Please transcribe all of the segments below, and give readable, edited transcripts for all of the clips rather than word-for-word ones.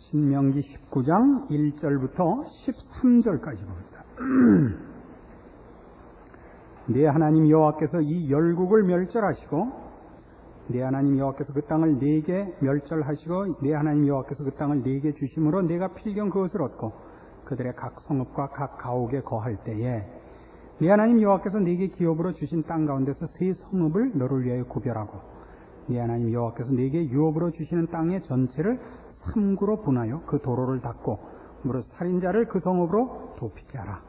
신명기 19장 1절부터 13절까지 봅니다. 네 하나님 여호와께서 이 열국을 멸절하시고 네 하나님 여호와께서 그 땅을 네게 멸절하시고 네 하나님 여호와께서 그 땅을 네게 주심으로 네가 필경 그것을 얻고 그들의 각 성읍과 각 가옥에 거할 때에 네 하나님 여호와께서 네게 기업으로 주신 땅 가운데서 세 성읍을 너를 위하여 구별하고 네 하나님 여호와께서 네게 유업으로 주시는 땅의 전체를 삼구로 분하여 그 도로를 닫고 무릇 살인자를 그 성읍으로 도피케 하라.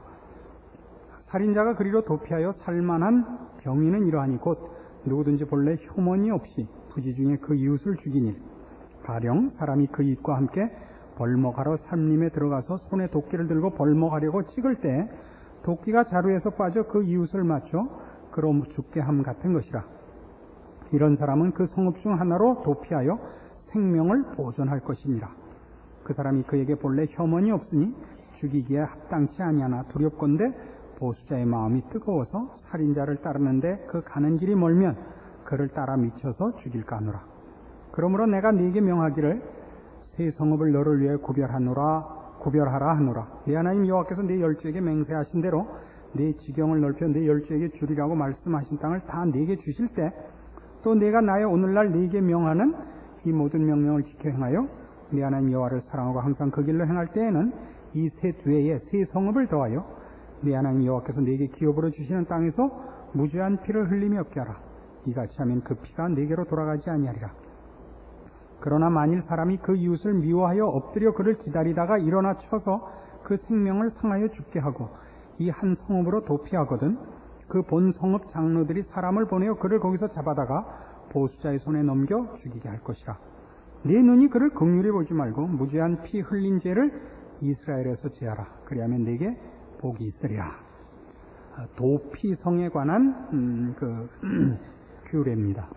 살인자가 그리로 도피하여 살만한 경위는 이러하니 곧 누구든지 본래 혐언이 없이 부지 중에 그 이웃을 죽인 일 가령 사람이 그 이웃과 함께 벌목하러 산림에 들어가서 손에 도끼를 들고 벌목하려고 찍을 때 도끼가 자루에서 빠져 그 이웃을 맞춰 그로 죽게 함 같은 것이라. 이런 사람은 그 성읍 중 하나로 도피하여 생명을 보존할 것이니라. 그 사람이 그에게 본래 혐언이 없으니 죽이기에 합당치 아니하나 두렵건대 보수자의 마음이 뜨거워서 살인자를 따르는데 그 가는 길이 멀면 그를 따라 미쳐서 죽일까 하노라. 그러므로 내가 네게 명하기를 세 성읍을 너를 위해 구별하라 하노라. 네 하나님 여호와께서 네 열조에게 맹세하신 대로 네 지경을 넓혀 네 열조에게 주리라고 말씀하신 땅을 다 네게 주실 때 또 내가 나의 오늘날 네게 명하는 이 모든 명령을 지켜 행하여 네 하나님 여호와를 사랑하고 항상 그 길로 행할 때에는 이 셋 외에 세 성읍을 더하여 네 하나님 여호와께서 네게 기업으로 주시는 땅에서 무죄한 피를 흘림이 없게 하라. 이같이 하면 그 피가 네게로 돌아가지 아니하리라. 그러나 만일 사람이 그 이웃을 미워하여 엎드려 그를 기다리다가 일어나 쳐서 그 생명을 상하여 죽게 하고 이 한 성읍으로 도피하거든 그 본 성읍 장로들이 사람을 보내어 그를 거기서 잡아다가 보수자의 손에 넘겨 죽이게 할 것이라. 네 눈이 그를 긍휼히 보지 말고 무죄한 피 흘린 죄를 이스라엘에서 제하라. 그리하면 네게 복이 있으리라. 도피성에 관한 규례입니다.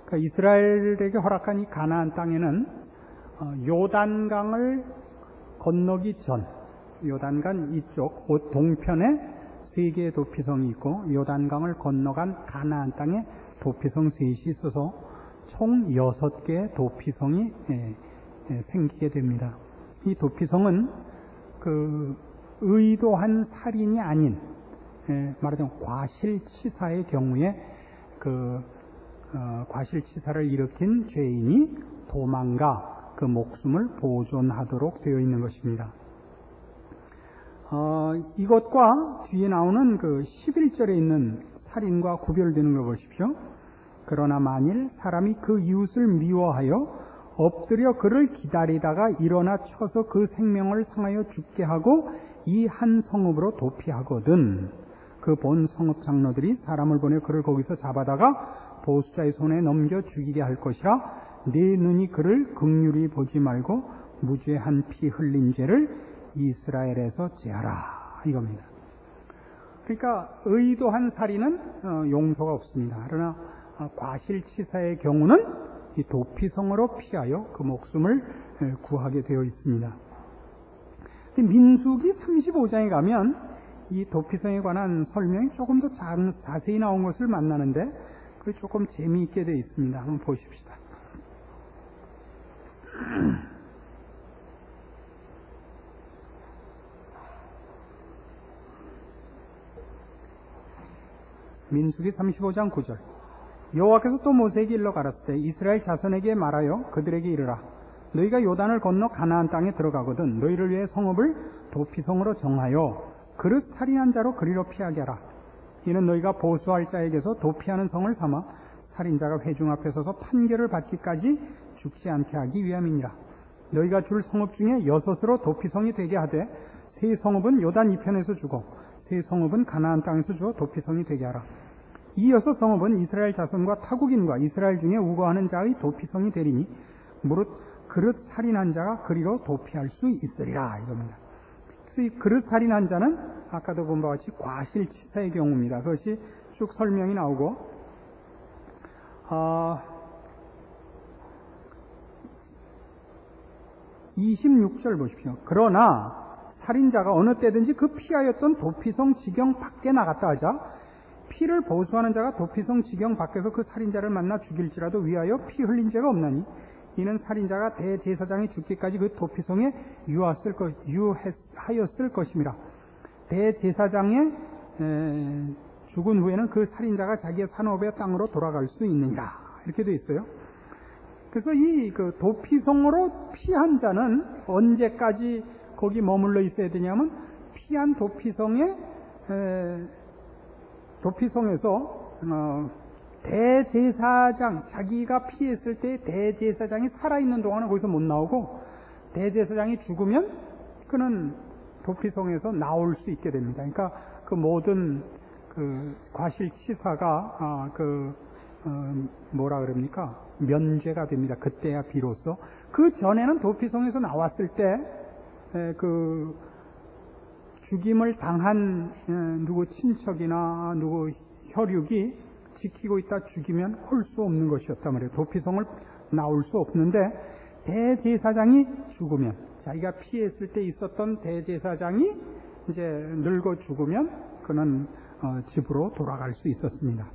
그러니까 이스라엘에게 허락한 이 가나안 땅에는 요단강을 건너기 전 요단강 이쪽 동편에 세 개의 도피성이 있고 요단강을 건너간 가나안 땅에 도피성 셋이 있어서 총 6개의 도피성이 생기게 됩니다. 이 도피성은 그 의도한 살인이 아닌 말하자면 과실치사의 경우에 그 과실치사를 일으킨 죄인이 도망가 그 목숨을 보존하도록 되어 있는 것입니다. 이것과 뒤에 나오는 그 11절에 있는 살인과 구별되는 걸 보십시오. 그러나 만일 사람이 그 이웃을 미워하여 엎드려 그를 기다리다가 일어나 쳐서 그 생명을 상하여 죽게 하고 이 한 성읍으로 도피하거든 그 본 성읍 장로들이 사람을 보내 그를 거기서 잡아다가 보수자의 손에 넘겨 죽이게 할 것이라. 네 눈이 그를 긍휼히 보지 말고 무죄한 피 흘린 죄를 이스라엘에서 제하라 이겁니다. 그러니까 의도한 살인은 용서가 없습니다. 그러나 과실치사의 경우는 이 도피성으로 피하여 그 목숨을 구하게 되어 있습니다. 민수기 35장에 가면 이 도피성에 관한 설명이 조금 더 자세히 나온 것을 만나는데 그게 조금 재미있게 되어 있습니다. 한번 보십시다. 민수기 35장 9절 여호와께서 또 모세에게 일러 가라사대 때 이스라엘 자손에게 말하여 그들에게 이르라. 너희가 요단을 건너 가나안 땅에 들어가거든 너희를 위해 성읍을 도피성으로 정하여 그릇 살인한 자로 그리로 피하게 하라. 이는 너희가 보수할 자에게서 도피하는 성을 삼아 살인자가 회중 앞에 서서 판결을 받기까지 죽지 않게 하기 위함이니라. 너희가 줄 성읍 중에 6으로 도피성이 되게 하되 세 성읍은 요단 이편에서 주고 세 성읍은 가나안 땅에서 주어 도피성이 되게 하라. 이 6 성읍은 이스라엘 자손과 타국인과 이스라엘 중에 우거하는 자의 도피성이 되리니 무릇 그릇 살인한 자가 그리로 도피할 수 있으리라 이겁니다. 그래서 이 그릇 살인한 자는 아까도 본 바와 같이 과실치사의 경우입니다. 그것이 쭉 설명이 나오고 26절 보십시오. 그러나 살인자가 어느 때든지 그 피하였던 도피성 지경 밖에 나갔다 하자 피를 보수하는 자가 도피성 지경 밖에서 그 살인자를 만나 죽일지라도 위하여 피 흘린 죄가 없나니 이는 살인자가 대제사장이 죽기까지 그 도피성에 유하였을 것임이라. 대제사장의 죽은 후에는 그 살인자가 자기의 산업의 땅으로 돌아갈 수 있느니라. 이렇게 되어 있어요. 그래서 이 그 도피성으로 피한 자는 언제까지 거기 머물러 있어야 되냐면, 피한 도피성에서 대제사장, 자기가 피했을 때 대제사장이 살아있는 동안은 거기서 못 나오고, 대제사장이 죽으면 그는 도피성에서 나올 수 있게 됩니다. 그러니까 그 모든 그 과실치사가 뭐라 그럽니까? 면죄가 됩니다. 그때야 비로소. 그 전에는 도피성에서 나왔을 때 그 죽임을 당한 누구 친척이나 누구 혈육이 지키고 있다 죽이면 할 수 없는 것이었단 말이에요. 도피성을 나올 수 없는데, 대제사장이 죽으면, 자기가 피했을 때 있었던 대제사장이 이제 늙어 죽으면 그는 집으로 돌아갈 수 있었습니다.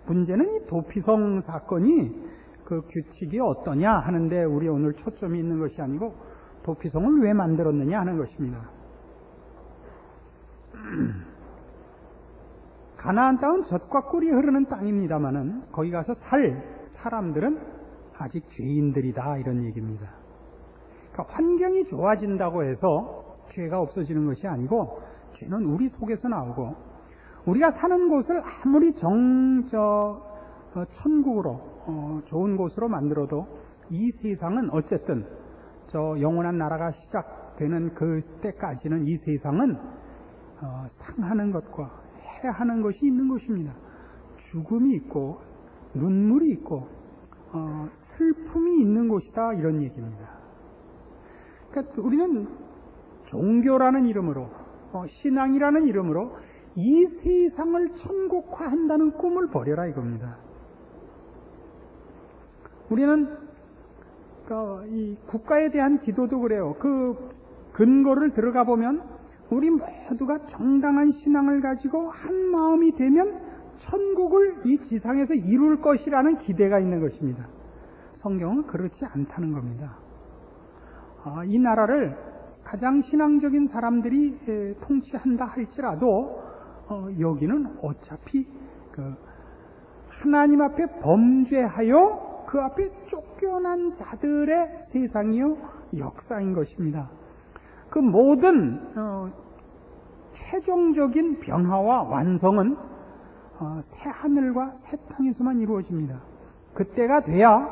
문제는 이 도피성 사건이 그 규칙이 어떠냐 하는데, 우리 오늘 초점이 있는 것이 아니고 도피성을 왜 만들었느냐 하는 것입니다. 가나안 땅은 젖과 꿀이 흐르는 땅입니다마는 거기 가서 살 사람들은 아직 죄인들이다, 이런 얘기입니다. 그러니까 환경이 좋아진다고 해서 죄가 없어지는 것이 아니고, 죄는 우리 속에서 나오고, 우리가 사는 곳을 아무리 천국으로 좋은 곳으로 만들어도 이 세상은 어쨌든 저 영원한 나라가 시작되는 그때까지는 이 세상은 상하는 것과 해하는 것이 있는 것입니다. 죽음이 있고 눈물이 있고 슬픔이 있는 곳이다, 이런 얘기입니다. 그러니까 우리는 종교라는 이름으로, 신앙이라는 이름으로 이 세상을 천국화한다는 꿈을 버려라, 이겁니다. 우리는 이 국가에 대한 기도도 그래요. 그 근거를 들어가 보면 우리 모두가 정당한 신앙을 가지고 한 마음이 되면 천국을 이 지상에서 이룰 것이라는 기대가 있는 것입니다. 성경은 그렇지 않다는 겁니다. 이 나라를 가장 신앙적인 사람들이 통치한다 할지라도 여기는 어차피 하나님 앞에 범죄하여 그 앞에 쫓겨난 자들의 세상이요 역사인 것입니다. 그 모든 최종적인 변화와 완성은 새 하늘과 새 땅에서만 이루어집니다. 그때가 돼야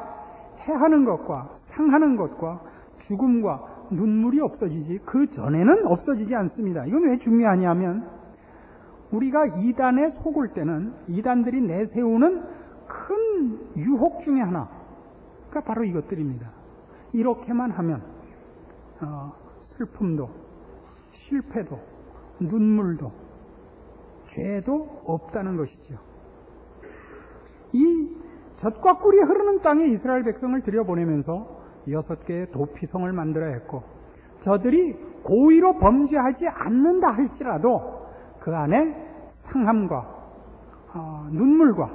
해하는 것과 상하는 것과 죽음과 눈물이 없어지지, 그 전에는 없어지지 않습니다. 이건 왜 중요하냐면, 우리가 이단에 속을 때는 이단들이 내세우는 큰 유혹 중에 하나가 바로 이것들입니다. 이렇게만 하면 슬픔도 실패도 눈물도 죄도 없다는 것이죠. 이 젖과 꿀이 흐르는 땅에 이스라엘 백성을 들여보내면서 6개의 도피성을 만들어야 했고, 저들이 고의로 범죄하지 않는다 할지라도 그 안에 상함과 눈물과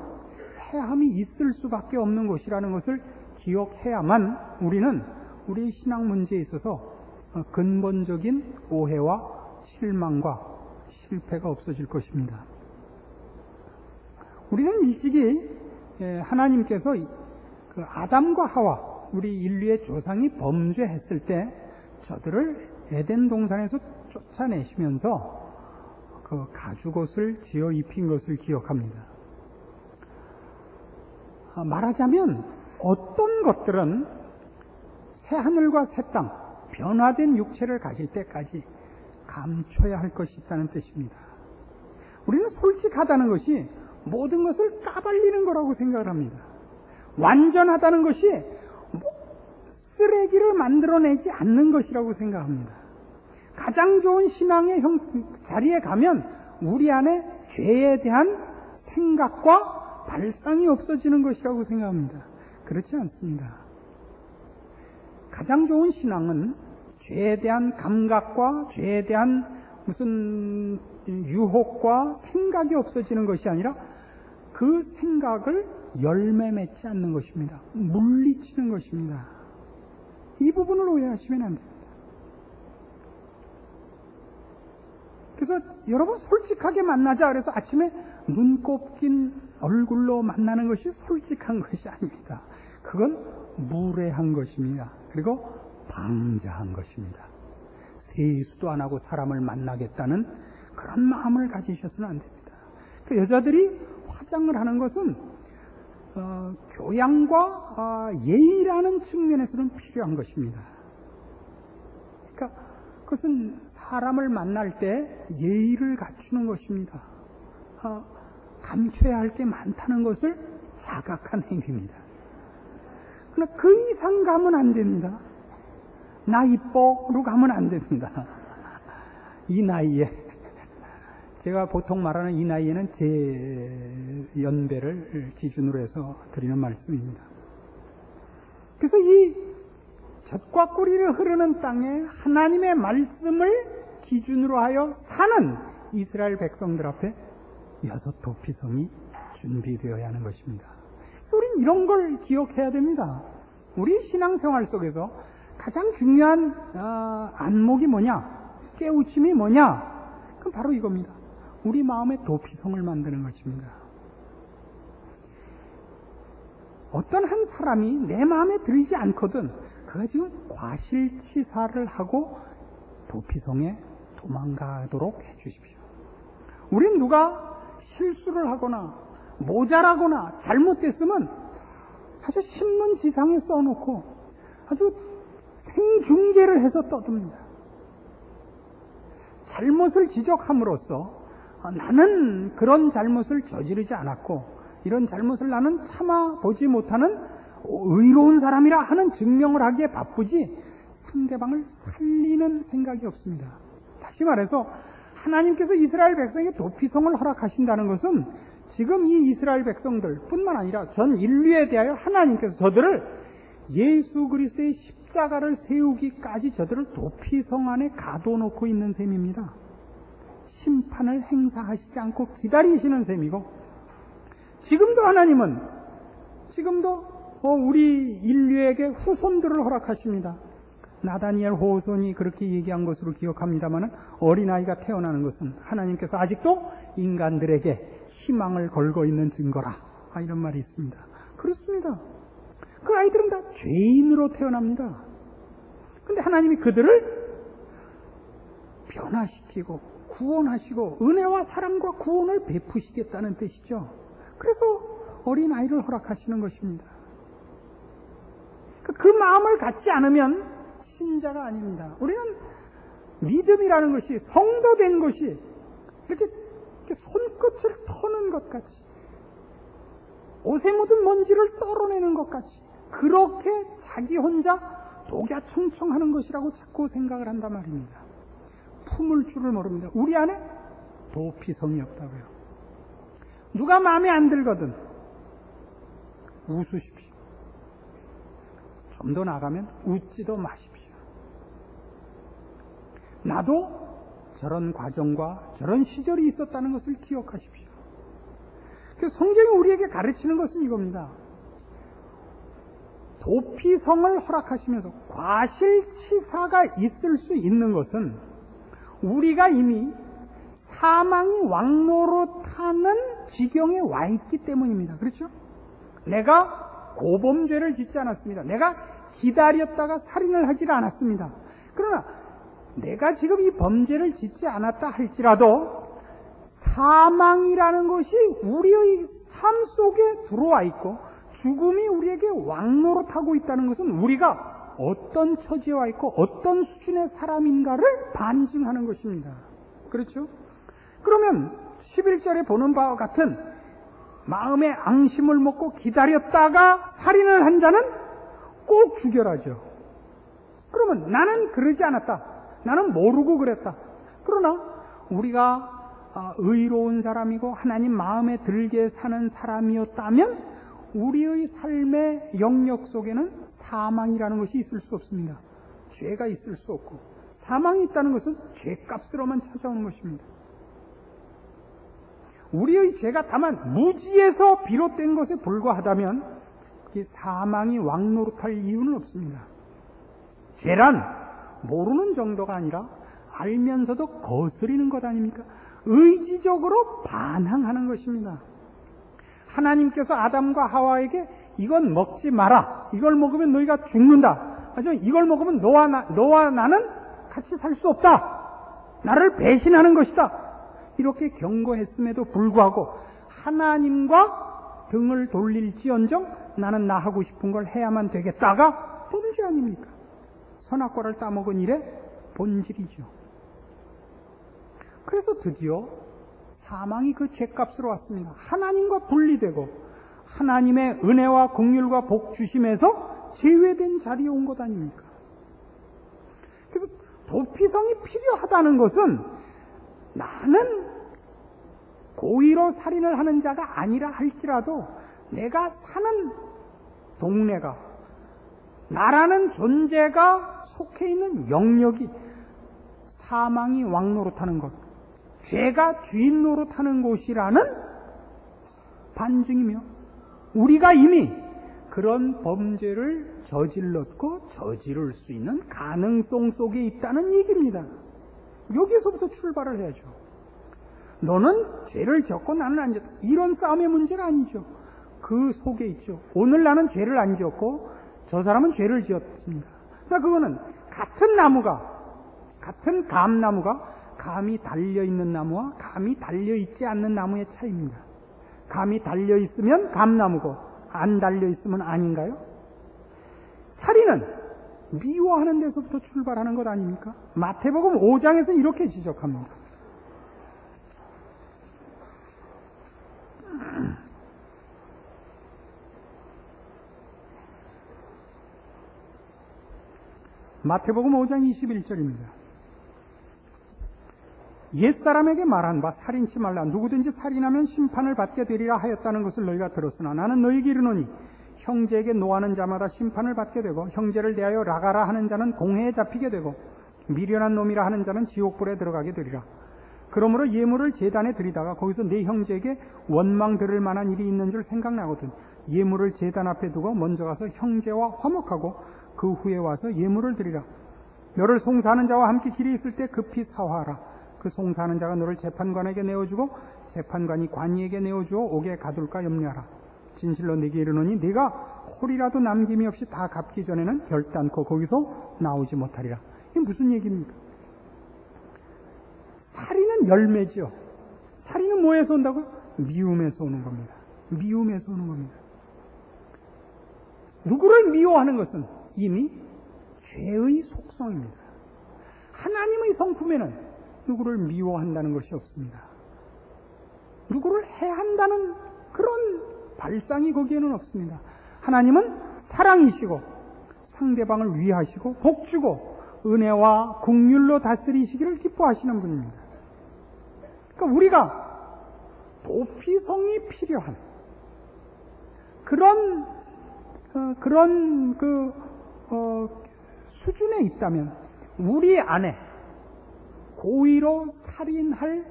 해함이 있을 수밖에 없는 것이라는 것을 기억해야만 우리는 우리의 신앙 문제에 있어서 근본적인 오해와 실망과 실패가 없어질 것입니다. 우리는 일찍이 하나님께서 그 아담과 하와, 우리 인류의 조상이 범죄했을 때 저들을 에덴 동산에서 쫓아내시면서 그 가죽옷을 지어 입힌 것을 기억합니다. 말하자면 어떤 것들은 새 하늘과 새 땅, 변화된 육체를 가질 때까지 감춰야 할 것이 있다는 뜻입니다. 우리는 솔직하다는 것이 모든 것을 까발리는 거라고 생각을 합니다. 완전하다는 것이 쓰레기를 만들어내지 않는 것이라고 생각합니다. 가장 좋은 신앙의 자리에 가면 우리 안에 죄에 대한 생각과 발상이 없어지는 것이라고 생각합니다. 그렇지 않습니다. 가장 좋은 신앙은 죄에 대한 감각과 죄에 대한 무슨 유혹과 생각이 없어지는 것이 아니라 그 생각을 열매 맺지 않는 것입니다. 물리치는 것입니다. 이 부분을 오해하시면 안 됩니다. 그래서 여러분 솔직하게 만나자 그래서 아침에 눈곱 낀 얼굴로 만나는 것이 솔직한 것이 아닙니다. 그건 무례한 것입니다. 그리고 방자한 것입니다. 세수도 안 하고 사람을 만나겠다는 그런 마음을 가지셔서는 안 됩니다. 그 여자들이 화장을 하는 것은 교양과 예의라는 측면에서는 필요한 것입니다. 그러니까 그것은 사람을 만날 때 예의를 갖추는 것입니다. 감춰야 할 게 많다는 것을 자각한 행위입니다. 그러나 그 이상 가면 안 됩니다. 나 이뻐로 가면 안 됩니다. 이 나이에, 제가 보통 말하는 이 나이에는 제 연배를 기준으로 해서 드리는 말씀입니다. 그래서 이 젖과 꿀이 흐르는 땅에 하나님의 말씀을 기준으로 하여 사는 이스라엘 백성들 앞에 6 도피성이 준비되어야 하는 것입니다. 그래서 우리는 이런 걸 기억해야 됩니다. 우리 신앙생활 속에서 가장 중요한 안목이 뭐냐? 깨우침이 뭐냐? 그건 바로 이겁니다. 우리 마음의 도피성을 만드는 것입니다. 어떤 한 사람이 내 마음에 들지 않거든 그가 지금 과실치사를 하고 도피성에 도망가도록 해주십시오. 우린 누가 실수를 하거나 모자라거나 잘못됐으면 아주 신문지상에 써놓고 아주 생중계를 해서 떠듭니다. 잘못을 지적함으로써 나는 그런 잘못을 저지르지 않았고 이런 잘못을 나는 참아보지 못하는 의로운 사람이라 하는 증명을 하기에 바쁘지 상대방을 살리는 생각이 없습니다. 다시 말해서 하나님께서 이스라엘 백성에게 도피성을 허락하신다는 것은 지금 이 이스라엘 백성들 뿐만 아니라 전 인류에 대하여 하나님께서 저들을 예수 그리스도의 십자가를 세우기까지 저들을 도피성 안에 가둬놓고 있는 셈입니다. 심판을 행사하시지 않고 기다리시는 셈이고 지금도 하나님은 지금도 우리 인류에게 후손들을 허락하십니다. 나다니엘 호손이 그렇게 얘기한 것으로 기억합니다만 어린아이가 태어나는 것은 하나님께서 아직도 인간들에게 희망을 걸고 있는 증거라 이런 말이 있습니다. 그렇습니다. 그 아이들은 다 죄인으로 태어납니다. 그런데 하나님이 그들을 변화시키고 구원하시고 은혜와 사랑과 구원을 베푸시겠다는 뜻이죠. 그래서 어린아이를 허락하시는 것입니다. 그 마음을 갖지 않으면 신자가 아닙니다. 우리는 믿음이라는 것이 성도된 것이 이렇게 손끝을 터는 것 같이 옷에 묻은 먼지를 떨어내는 것 같이 그렇게 자기 혼자 독야청청하는 것이라고 자꾸 생각을 한단 말입니다. 품을 줄을 모릅니다. 우리 안에 도피성이 없다고요. 누가 마음에 안 들거든 웃으십시오. 좀 더 나가면 웃지도 마십시오. 나도 저런 과정과 저런 시절이 있었다는 것을 기억하십시오. 그래서 성경이 우리에게 가르치는 것은 이겁니다. 도피성을 허락하시면서 과실치사가 있을 수 있는 것은 우리가 이미 사망이 왕노릇하는 지경에 와 있기 때문입니다. 그렇죠? 내가 고범죄를 짓지 않았습니다. 내가 기다렸다가 살인을 하지 않았습니다. 그러나 내가 지금 이 범죄를 짓지 않았다 할지라도 사망이라는 것이 우리의 삶 속에 들어와 있고 죽음이 우리에게 왕노릇하고 있다는 것은 우리가 어떤 처지에 와 있고 어떤 수준의 사람인가를 반증하는 것입니다. 그렇죠? 그러면 11절에 보는 바와 같은 마음의 앙심을 먹고 기다렸다가 살인을 한 자는 꼭 죽여라죠. 그러면 나는 그러지 않았다. 나는 모르고 그랬다. 그러나 우리가 의로운 사람이고 하나님 마음에 들게 사는 사람이었다면 우리의 삶의 영역 속에는 사망이라는 것이 있을 수 없습니다. 죄가 있을 수 없고 사망이 있다는 것은 죄값으로만 찾아오는 것입니다. 우리의 죄가 다만 무지에서 비롯된 것에 불과하다면 그게 사망이 왕노릇할 이유는 없습니다. 죄란 모르는 정도가 아니라 알면서도 거스리는 것 아닙니까? 의지적으로 반항하는 것입니다. 하나님께서 아담과 하와에게 이건 먹지 마라. 이걸 먹으면 너희가 죽는다. 맞죠? 이걸 먹으면 너와 나는 같이 살 수 없다. 나를 배신하는 것이다. 이렇게 경고했음에도 불구하고 하나님과 등을 돌릴지언정 나는 나 하고 싶은 걸 해야만 되겠다가 범죄 아닙니까? 선악과를 따먹은 일의 본질이죠. 그래서 드디어 사망이 그 죄값으로 왔습니다. 하나님과 분리되고 하나님의 은혜와 긍휼과 복 주심에서 제외된 자리에 온 것 아닙니까? 그래서 도피성이 필요하다는 것은 나는 고의로 살인을 하는 자가 아니라 할지라도 내가 사는 동네가, 나라는 존재가 속해 있는 영역이 사망이 왕노릇하는 것, 죄가 주인 노릇하는 곳이라는 반증이며 우리가 이미 그런 범죄를 저질렀고 저지를 수 있는 가능성 속에 있다는 얘기입니다. 여기서부터 출발을 해야죠. 너는 죄를 지었고 나는 안 지었다. 이런 싸움의 문제가 아니죠. 그 속에 있죠. 오늘 나는 죄를 안 지었고 저 사람은 죄를 지었습니다. 그러니까 그거는 같은 나무가, 같은 감나무가 감이 달려있는 나무와 감이 달려있지 않는 나무의 차이입니다. 감이 달려있으면 감나무고 안 달려있으면 아닌가요? 살인은 미워하는 데서부터 출발하는 것 아닙니까? 마태복음 5장에서 이렇게 지적합니다. 마태복음 5장 21절입니다. 옛사람에게 말한 바 살인치 말라. 누구든지 살인하면 심판을 받게 되리라 하였다는 것을 너희가 들었으나 나는 너희에게 이르노니 형제에게 노하는 자마다 심판을 받게 되고 형제를 대하여 라가라 하는 자는 공회에 잡히게 되고 미련한 놈이라 하는 자는 지옥불에 들어가게 되리라. 그러므로 예물을 제단에 드리다가 거기서 네 형제에게 원망 들을 만한 일이 있는 줄 생각나거든 예물을 제단 앞에 두고 먼저 가서 형제와 화목하고 그 후에 와서 예물을 드리라. 너를 송사하는 자와 함께 길에 있을 때 급히 사화하라. 그 송사하는 자가 너를 재판관에게 내어주고 재판관이 관이에게 내어주어 옥에 가둘까 염려하라. 진실로 네게 이르노니 네가 홀이라도 남김이 없이 다 갚기 전에는 결단코 거기서 나오지 못하리라. 이게 무슨 얘기입니까? 살인은 열매죠. 살인은 뭐에서 온다고요? 미움에서 오는 겁니다. 미움에서 오는 겁니다. 누구를 미워하는 것은 이미 죄의 속성입니다. 하나님의 성품에는 누구를 미워한다는 것이 없습니다. 누구를 해한다는 그런 발상이 거기에는 없습니다. 하나님은 사랑이시고 상대방을 위하시고 복주고 은혜와 긍휼로 다스리시기를 기뻐하시는 분입니다. 그러니까 우리가 도피성이 필요한 그런 수준에 있다면 우리 안에 고의로 살인할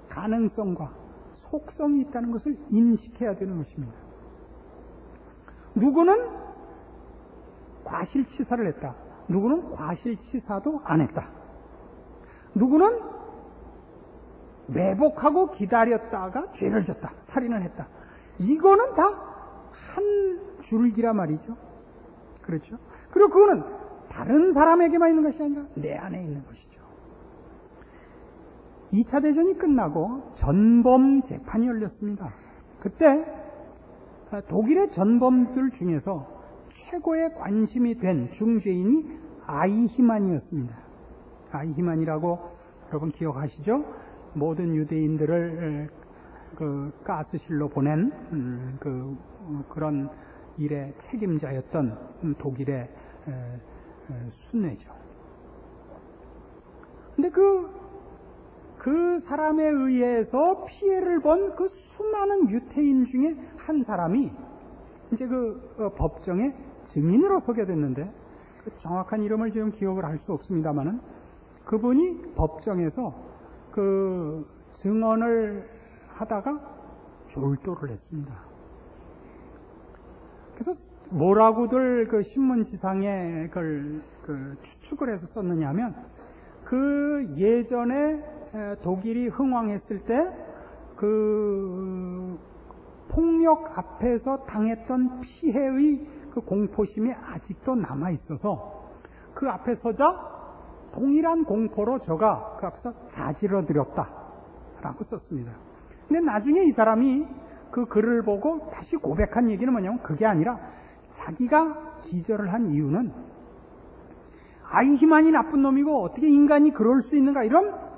가능성과 속성이 있다는 것을 인식해야 되는 것입니다. 누구는 과실치사를 했다. 누구는 과실치사도 안 했다. 누구는 매복하고 기다렸다가 죄를 졌다. 살인을 했다. 이거는 다 한 줄기라 말이죠. 그렇죠? 그리고 그거는 다른 사람에게만 있는 것이 아니라 내 안에 있는 것이죠. 2차 대전이 끝나고 전범 재판이 열렸습니다. 그때 독일의 전범들 중에서 최고의 관심이 된 중죄인이 아이히만이었습니다. 아이히만이라고 여러분 기억하시죠? 모든 유대인들을 그 가스실로 보낸 그런 일의 책임자였던 독일의 순례죠. 근데 그 사람에 의해서 피해를 본 그 수많은 유태인 중에 한 사람이 이제 법정에 증인으로 서게 됐는데 그 정확한 이름을 지금 기억을 할 수 없습니다만은 그분이 법정에서 그 증언을 하다가 졸도를 했습니다. 그래서 뭐라고들 그 신문지상에 그걸 추측을 해서 썼느냐 하면, 그 예전에 독일이 흥왕했을 때 그 폭력 앞에서 당했던 피해의 그 공포심이 아직도 남아 있어서 그 앞에 서자 동일한 공포로 저가 그 앞에서 자지러들었다라고 썼습니다. 근데 나중에 이 사람이 그 글을 보고 다시 고백한 얘기는 뭐냐면, 그게 아니라 자기가 기절을 한 이유는 아이히만이 나쁜 놈이고 어떻게 인간이 그럴 수 있는가, 이런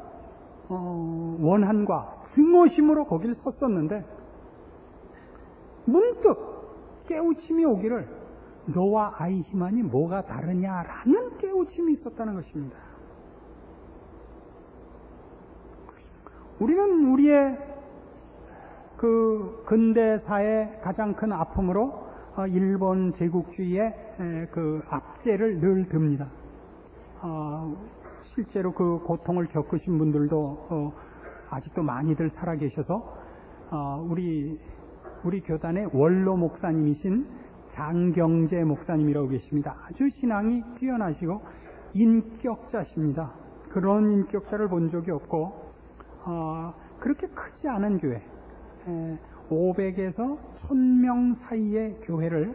원한과 증오심으로 거기를 섰었는데, 문득 깨우침이 오기를, 너와 아이히만이 뭐가 다르냐라는 깨우침이 있었다는 것입니다. 우리는 우리의 그 근대사의 가장 큰 아픔으로 일본 제국주의의 그 압제를 늘 듭니다. 실제로 그 고통을 겪으신 분들도 아직도 많이들 살아계셔서 우리 교단의 원로 목사님이신 장경재 목사님이라고 계십니다. 아주 신앙이 뛰어나시고 인격자십니다. 그런 인격자를 본 적이 없고 그렇게 크지 않은 교회, 500에서 1000명 사이의 교회를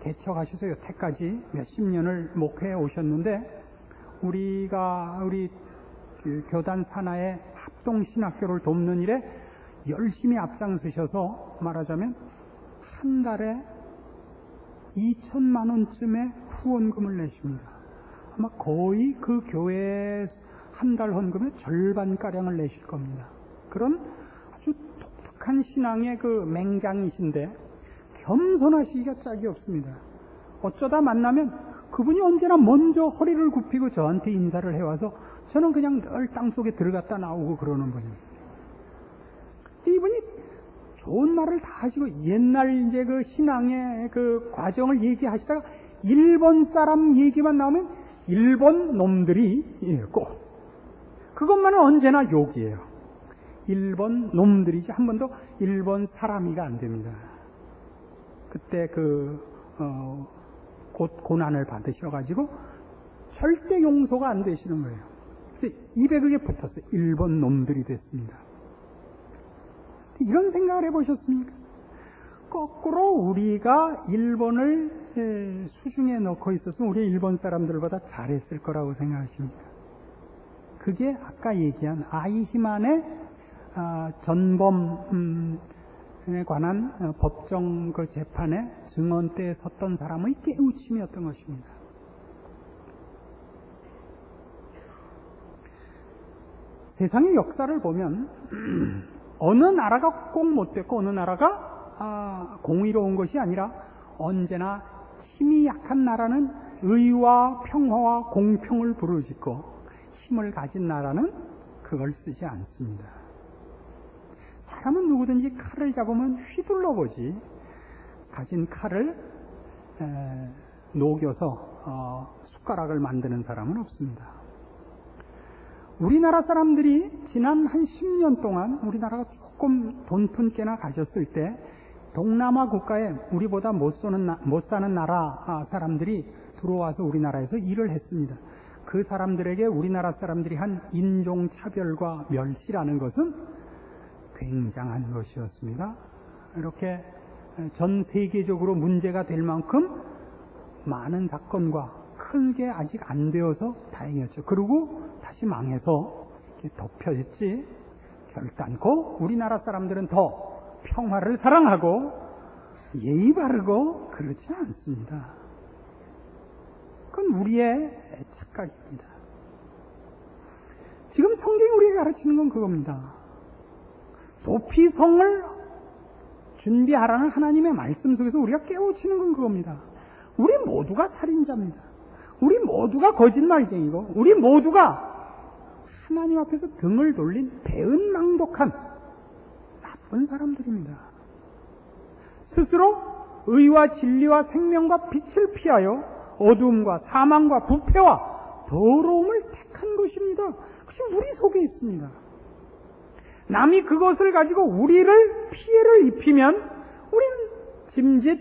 개척하셔서 여태까지 몇십 년을 목회해 오셨는데, 우리 교단 산하의 합동신학교를 돕는 일에 열심히 앞장서셔서 말하자면 한 달에 2천만 원쯤의 후원금을 내십니다. 아마 거의 그 교회 한 달 헌금의 절반가량을 내실 겁니다. 그런 아주 독특한 신앙의 그 맹장이신데 겸손하시기가 짝이 없습니다. 어쩌다 만나면 그분이 언제나 먼저 허리를 굽히고 저한테 인사를 해와서 저는 그냥 늘 땅속에 들어갔다 나오고 그러는 분입니다. 이분이 좋은 말을 다 하시고 옛날 이제 그 신앙의 그 과정을 얘기하시다가 일본 사람 얘기만 나오면 일본 놈들이 있고, 그것만은 언제나 욕이에요. 일본 놈들이지 한 번도 일본 사람이가 안 됩니다. 그때 곧 고난을 받으셔가지고 절대 용서가 안 되시는 거예요. 입에 그게 붙었어요. 일본 놈들이 됐습니다. 이런 생각을 해보셨습니까? 거꾸로 우리가 일본을 수중에 넣고 있었으면 우리 일본 사람들보다 잘했을 거라고 생각하십니까? 그게 아까 얘기한 아이히만의 전범에 관한 법정 그 재판의 증언대에 섰던 사람의 깨우침이었던 것입니다. 세상의 역사를 보면 어느 나라가 꼭 못됐고 어느 나라가 공의로운 것이 아니라 언제나 힘이 약한 나라는 의와 평화와 공평을 부르짖고 힘을 가진 나라는 그걸 쓰지 않습니다. 사람은 누구든지 칼을 잡으면 휘둘러 보지 가진 칼을 녹여서 숟가락을 만드는 사람은 없습니다. 우리나라 사람들이 지난 한 10년 동안 우리나라가 조금 돈푼깨나 가졌을 때 동남아 국가에 우리보다 못 사는 나라 사람들이 들어와서 우리나라에서 일을 했습니다. 그 사람들에게 우리나라 사람들이 한 인종차별과 멸시라는 것은 굉장한 것이었습니다. 이렇게 전 세계적으로 문제가 될 만큼 많은 사건과 크게 아직 안 되어서 다행이었죠. 그리고 다시 망해서 이렇게 덮여졌지, 결단코 우리나라 사람들은 더 평화를 사랑하고 예의 바르고 그렇지 않습니다. 그건 우리의 착각입니다. 지금 성경이 우리에게 가르치는 건 그겁니다. 도피성을 준비하라는 하나님의 말씀 속에서 우리가 깨우치는 건 그겁니다. 우리 모두가 살인자입니다. 우리 모두가 거짓말쟁이고 우리 모두가 하나님 앞에서 등을 돌린 배은망덕한 나쁜 사람들입니다. 스스로 의와 진리와 생명과 빛을 피하여 어두움과 사망과 부패와 더러움을 택한 것입니다. 그것이 우리 속에 있습니다. 남이 그것을 가지고 우리를 피해를 입히면 우리는 짐짓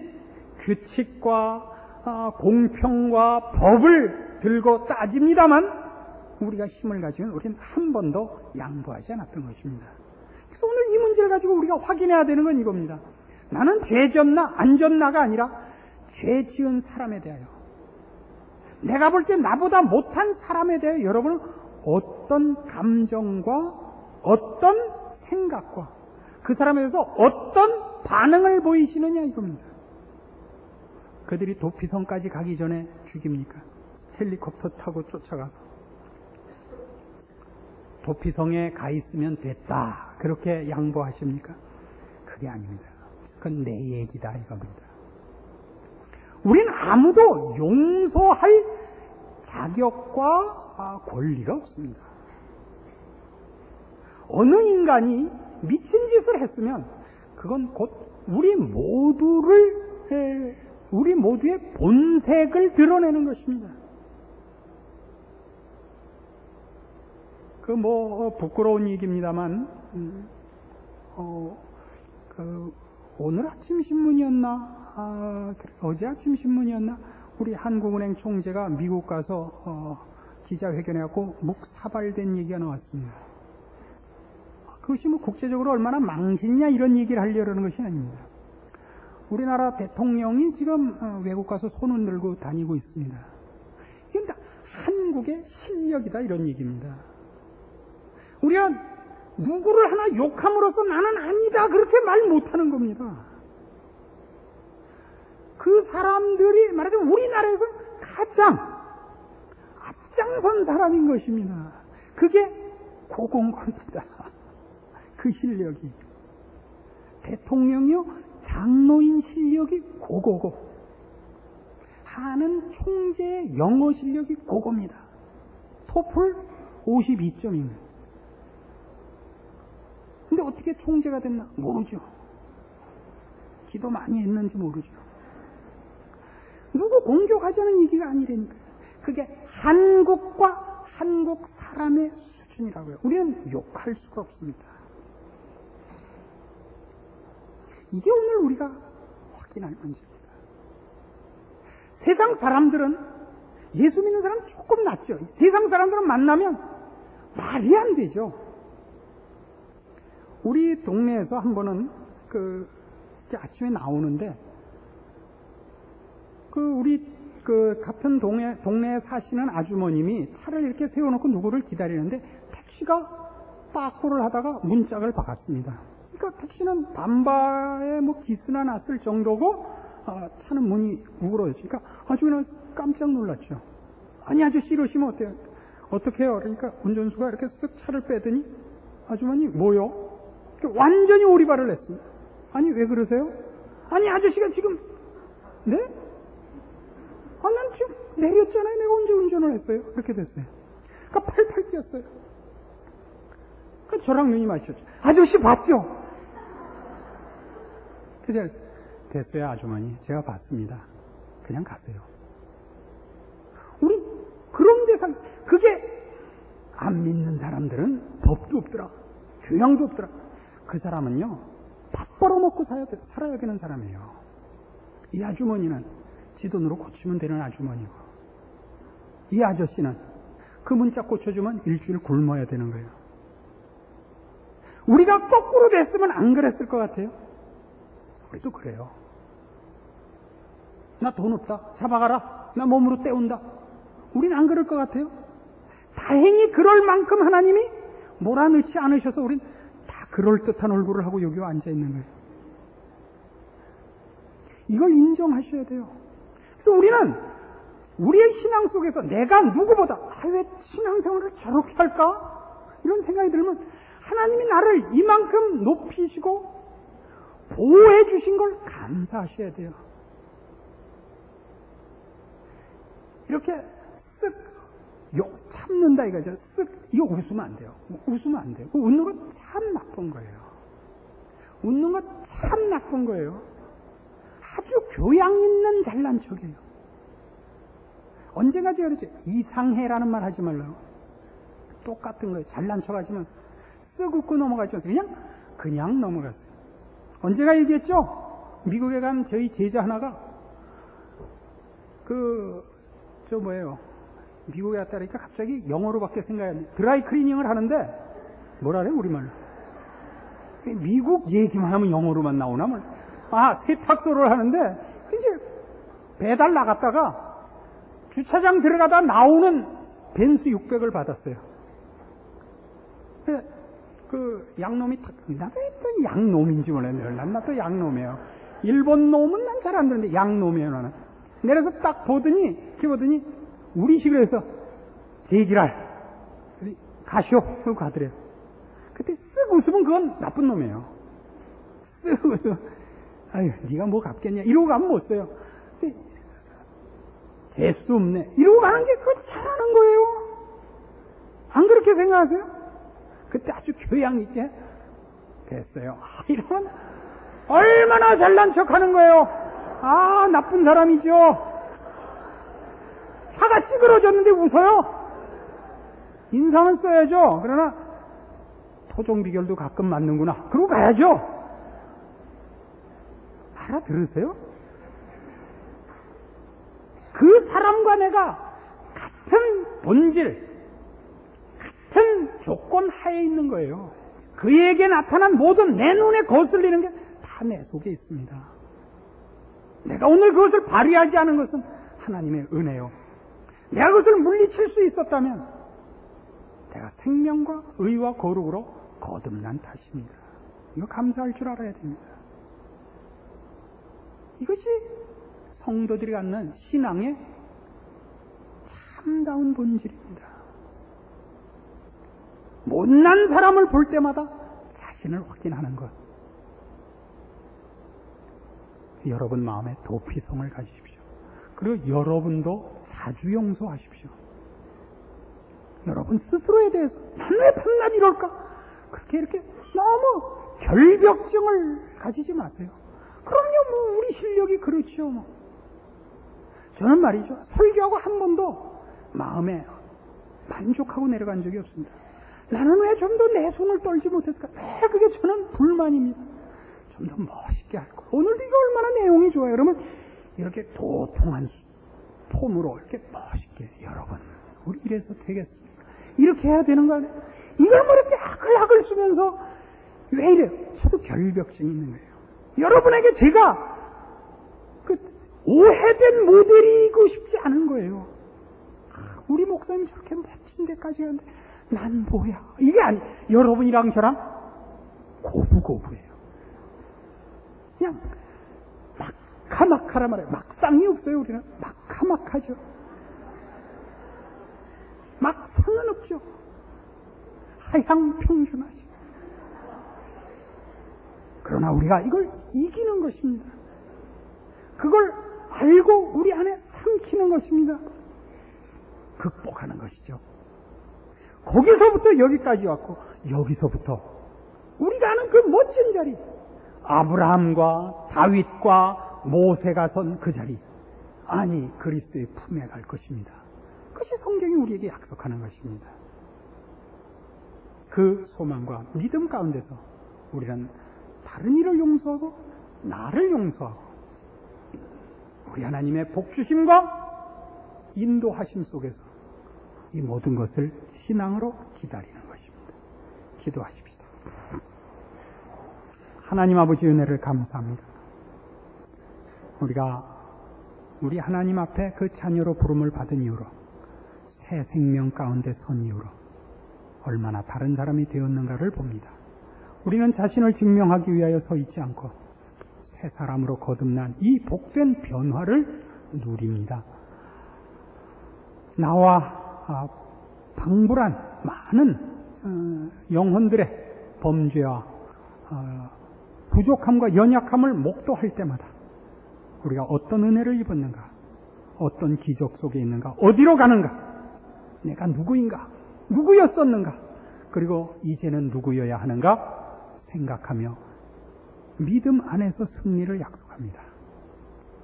규칙과 공평과 법을 들고 따집니다만 우리가 힘을 가지면 우리는 한 번도 양보하지 않았던 것입니다. 그래서 오늘 이 문제를 가지고 우리가 확인해야 되는 건 이겁니다. 나는 죄 졌나 안 졌나가 아니라 죄 지은 사람에 대하여, 내가 볼 때 나보다 못한 사람에 대해 여러분은 어떤 감정과 어떤 생각과 그 사람에 대해서 어떤 반응을 보이시느냐 이겁니다. 그들이 도피성까지 가기 전에 죽입니까? 헬리콥터 타고 쫓아가서 도피성에 가 있으면 됐다 그렇게 양보하십니까? 그게 아닙니다. 그건 내 얘기다 이겁니다. 우린 아무도 용서할 자격과 권리가 없습니다. 어느 인간이 미친 짓을 했으면 그건 곧 우리 모두의 본색을 드러내는 것입니다. 부끄러운 얘기입니다만, 오늘 아침 신문이었나, 어제 아침 신문이었나, 우리 한국은행 총재가 미국 가서 기자회견해갖고 묵사발된 얘기가 나왔습니다. 그것이 국제적으로 얼마나 망신이냐 이런 얘기를 하려는 것이 아닙니다. 우리나라 대통령이 지금 외국 가서 손 흔들고 다니고 있습니다. 이게 다 한국의 실력이다 이런 얘기입니다. 우리가 누구를 하나 욕함으로써 나는 아니다 그렇게 말 못하는 겁니다. 그 사람들이 말하자면 우리나라에서 가장 앞장선 사람인 것입니다. 그게 고고인 겁니다. 그 실력이. 대통령이요 장로인 실력이 고고고 하는 총재의 영어 실력이 고고입니다. 토플 52점입니다. 근데 어떻게 총재가 됐나? 모르죠. 기도 많이 했는지 모르죠. 누구 공격하자는 얘기가 아니라니까요. 그게 한국과 한국 사람의 수준이라고요. 우리는 욕할 수가 없습니다. 이게 오늘 우리가 확인할 문제입니다. 세상 사람들은 예수 믿는 사람 조금 낫죠. 세상 사람들은 만나면 말이 안 되죠. 우리 동네에서 한 번은 아침에 나오는데 우리 같은 동네에 사시는 아주머님이 차를 이렇게 세워놓고 누구를 기다리는데 택시가 빠꾸를 하다가 문짝을 박았습니다. 그러니까 택시는 반바에 기스나 났을 정도고 차는 문이 우그러지니까 아주머니는 깜짝 놀랐죠. 아니 아저씨 이러시면 어때요? 어떻게 해요? 그러니까 운전수가 이렇게 쓱 차를 빼더니 아주머니 뭐요? 완전히 오리발을 했습니다. 아니 왜 그러세요? 아니 아저씨가 지금 네? 난 지금 내렸잖아요. 내가 언제 운전을 했어요? 그렇게 됐어요. 그러니까 팔팔 뛰었어요. 그러니까 저랑 눈이 마주쳤죠. 아저씨 봤죠? 그래서 됐어요 아주머니. 제가 봤습니다. 그냥 가세요. 우리 그런 데서 그게 안 믿는 사람들은 법도 없더라. 교양도 없더라. 그 사람은요 밥 벌어먹고 살아야 되는 사람이에요. 이 아주머니는 지 돈으로 고치면 되는 아주머니고 이 아저씨는 그 문짝 고쳐주면 일주일 굶어야 되는 거예요. 우리가 거꾸로 됐으면 안 그랬을 것 같아요. 우리도 그래요. 나 돈 없다. 잡아가라. 나 몸으로 때운다. 우린 안 그럴 것 같아요. 다행히 그럴 만큼 하나님이 몰아넣지 않으셔서 우린 다 그럴듯한 얼굴을 하고 여기 앉아있는 거예요. 이걸 인정하셔야 돼요. 그래서 우리는 우리의 신앙 속에서 내가 누구보다 왜 신앙생활을 저렇게 할까? 이런 생각이 들면 하나님이 나를 이만큼 높이시고 보호해 주신 걸 감사하셔야 돼요. 이렇게 쓱 참는다 이거죠. 이거 웃으면 안 돼요. 웃으면 안 돼요. 웃는 건 참 나쁜 거예요. 웃는 건 참 나쁜 거예요. 아주 교양 있는 잘난 척이에요. 언젠가 제가 그랬죠. 이상해라는 말 하지 말라고. 똑같은 거예요. 잘난 척 하지만 쓱 웃고 넘어가지 않았어요. 그냥 넘어갔어요. 언제가 얘기했죠? 미국에 간 저희 제자 하나가 미국에 갔다 오니까 갑자기 영어로밖에 생각이 안 나요. 드라이 클리닝을 하는데 뭐라 그래 우리말로. 미국 얘기만 하면 영어로만 나오나 뭐. 세탁소를 하는데 이제 배달 나갔다가 주차장 들어가다 나오는 벤츠 600을 받았어요. 그 양놈이 나도 또 양놈인지 몰랐네. 난 또 양놈이에요. 일본 놈은 난 잘 안 되는데 양놈이에요 나는. 내려서 딱 보더니 우리식으로 해서 제기랄 가시오 하고 가더래요. 그때 쓱 웃으면 그건 나쁜 놈이에요. 쓱 웃으면 아유 네가 뭐 갚겠냐 이러고 가면 못 써요. 근데 재수도 없네 이러고 가는 게 그거 잘하는 거예요. 안 그렇게 생각하세요? 그때 아주 교양 있게 됐어요. 이러면 얼마나 잘난 척하는 거예요. 나쁜 사람이죠. 차가 찌그러졌는데 웃어요. 인상은 써야죠. 그러나 토종 비결도 가끔 맞는구나. 그러고 가야죠. 알아들으세요? 그 사람과 내가 같은 본질, 같은 조건 하에 있는 거예요. 그에게 나타난 모든 내 눈에 거슬리는 게 다 내 속에 있습니다. 내가 오늘 그것을 발휘하지 않은 것은 하나님의 은혜요. 내가 그것을 물리칠 수 있었다면 내가 생명과 의와 거룩으로 거듭난 탓입니다. 이거 감사할 줄 알아야 됩니다. 이것이 성도들이 갖는 신앙의 참다운 본질입니다. 못난 사람을 볼 때마다 자신을 확인하는 것. 여러분 마음에 도피성을 가지십시오. 그리고 여러분도 자주 용서하십시오. 여러분 스스로에 대해서 난 왜 밤낮 이럴까? 그렇게 이렇게 너무 결벽증을 가지지 마세요. 그럼요, 우리 실력이 그렇죠. 저는 말이죠, 설교하고 한 번도 마음에 만족하고 내려간 적이 없습니다. 나는 왜 좀 더 내 손을 떨지 못했을까? 그게 저는 불만입니다. 좀 더 멋있게 할 걸. 오늘도 이거 얼마나 내용이 좋아요. 그러면 이렇게 도통한 폼으로 이렇게 멋있게, 여러분, 우리 이래서 되겠습니까? 이렇게 해야 되는 거 아니에요? 이걸 뭐 이렇게 아글아글 쓰면서 왜 이래요? 저도 결벽증이 있는 거예요. 여러분에게 제가 그 오해된 모델이고 싶지 않은 거예요. 우리 목사님 저렇게 멋진 데까지 갔는데 난 뭐야? 이게 여러분이랑 저랑 고부고부예요. 그냥 마카마카라 말해요. 막상이 없어요. 우리는 마카마카죠. 막상은 없죠. 하향평준하죠. 그러나 우리가 이걸 이기는 것입니다. 그걸 알고 우리 안에 삼키는 것입니다. 극복하는 것이죠. 거기서부터 여기까지 왔고, 여기서부터 우리가 아는 그 멋진 자리, 아브라함과 다윗과 모세가 선 그 자리, 아니 그리스도의 품에 갈 것입니다. 그것이 성경이 우리에게 약속하는 것입니다. 그 소망과 믿음 가운데서 우리는 다른 이를 용서하고 나를 용서하고 우리 하나님의 복주심과 인도하심 속에서 이 모든 것을 신앙으로 기다리는 것입니다. 기도하십시다. 하나님 아버지 은혜를 감사합니다. 우리 하나님 앞에 그 자녀로 부름을 받은 이후로 새 생명 가운데 선 이후로 얼마나 다른 사람이 되었는가를 봅니다. 우리는 자신을 증명하기 위하여 서 있지 않고 새 사람으로 거듭난 이 복된 변화를 누립니다. 나와 방불한 많은 영혼들의 범죄와 부족함과 연약함을 목도할 때마다 우리가 어떤 은혜를 입었는가, 어떤 기적 속에 있는가, 어디로 가는가, 내가 누구인가, 누구였었는가, 그리고 이제는 누구여야 하는가 생각하며 믿음 안에서 승리를 약속합니다.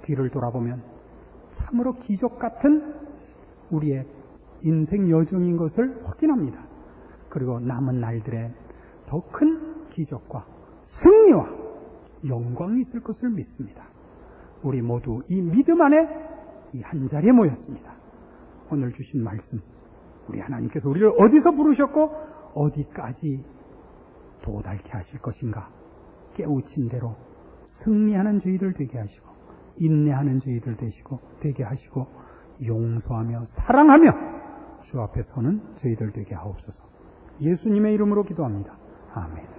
뒤를 돌아보면 참으로 기적 같은 우리의 인생 여정인 것을 확인합니다. 그리고 남은 날들에 더 큰 기적과 승리와 영광이 있을 것을 믿습니다. 우리 모두 이 믿음 안에 이 한 자리에 모였습니다. 오늘 주신 말씀, 우리 하나님께서 우리를 어디서 부르셨고 어디까지 도달케 하실 것인가 깨우친 대로 승리하는 저희들 되게 하시고 인내하는 저희들 되게 하시고 용서하며 사랑하며 주 앞에 서는 저희들 되게 하옵소서. 예수님의 이름으로 기도합니다. 아멘.